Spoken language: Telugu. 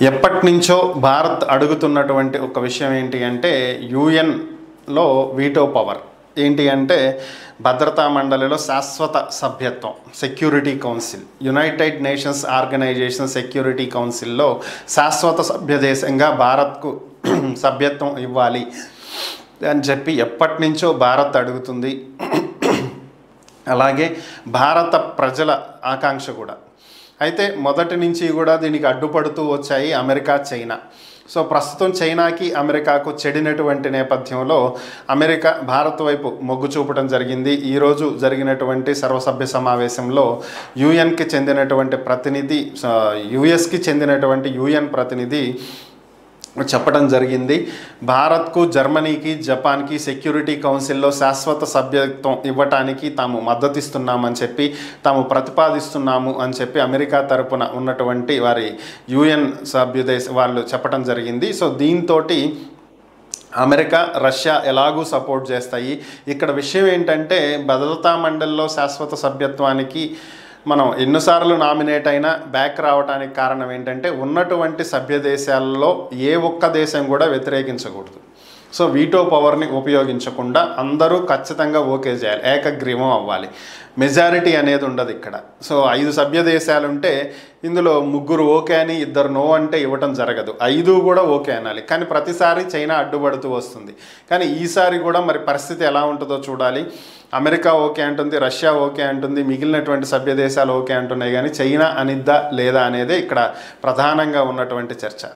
ఎప్పటి నుంచో భారత్ అడుగుతున్నటువంటి ఒక విషయం ఏంటి అంటే యుఎన్లో వీటో పవర్ ఏంటి అంటే భద్రతా మండలిలో శాశ్వత సభ్యత్వం security council united nations organization security కౌన్సిల్లో శాశ్వత సభ్య దేశంగా భారత్కు సభ్యత్వం ఇవ్వాలి అని చెప్పి ఎప్పటి నుంచో భారత్ అడుగుతుంది. అలాగే భారత ప్రజల ఆకాంక్ష కూడా. అయితే మొదటి నుంచి కూడా దీనికి అడ్డుపడుతూ వచ్చాయి అమెరికా, చైనా. సో ప్రస్తుతం చైనాకి అమెరికాకు చెడినటువంటి నేపథ్యంలో అమెరికా భారత్ వైపు మొగ్గు చూపడం జరిగింది. ఈరోజు జరిగినటువంటి సర్వసభ్య సమావేశంలో యుఎన్కి చెందినటువంటి ప్రతినిధి, యుఎస్కి చెందినటువంటి యుఎన్ ప్రతినిధి చెప్పడం జరిగింది, భారత్కు, జర్మనీకి, జపాన్కి సెక్యూరిటీ కౌన్సిల్లో శాశ్వత సభ్యత్వం ఇవ్వటానికి తాము మద్దతిస్తున్నామని చెప్పి, తాము ప్రతిపాదిస్తున్నాము అని చెప్పి అమెరికా తరపున ఉన్నటువంటి వారి యుఎన్ సభ్యదేశ వాళ్ళు చెప్పడం జరిగింది. సో దీంతో అమెరికా, రష్యా ఎలాగూ సపోర్ట్ చేస్తాయి. ఇక్కడ విషయం ఏంటంటే భద్రతా మండలిలో శాశ్వత సభ్యత్వానికి మనం ఎన్నిసార్లు నామినేట్ అయినా బ్యాక్ రావడానికి కారణం ఏంటంటే ఉన్నటువంటి సభ్య దేశాల్లో ఏ ఒక్క దేశం కూడా వ్యతిరేకించకూడదు. సో వీటో పవర్ని ఉపయోగించకుండా అందరూ ఖచ్చితంగా ఓకే చేయాలి, ఏకగ్రీవం అవ్వాలి. మెజారిటీ అనేది ఉండదు ఇక్కడ. సో 5 సభ్య దేశాలు ఉంటే ఇందులో 3 ఓకే అని 2 నో అంటే ఇవ్వటం జరగదు. 5 కూడా ఓకే అనాలి. కానీ ప్రతిసారి చైనా అడ్డుపడుతూ వస్తుంది. కానీ ఈసారి కూడా మరి పరిస్థితి ఎలా ఉంటుందో చూడాలి. అమెరికా ఓకే అంటుంది, రష్యా ఓకే అంటుంది, మిగిలినటువంటి సభ్య దేశాలు ఓకే అంటున్నాయి. కానీ చైనా అనిద్దా లేదా అనేదే ఇక్కడ ప్రధానంగా ఉన్నటువంటి చర్చ.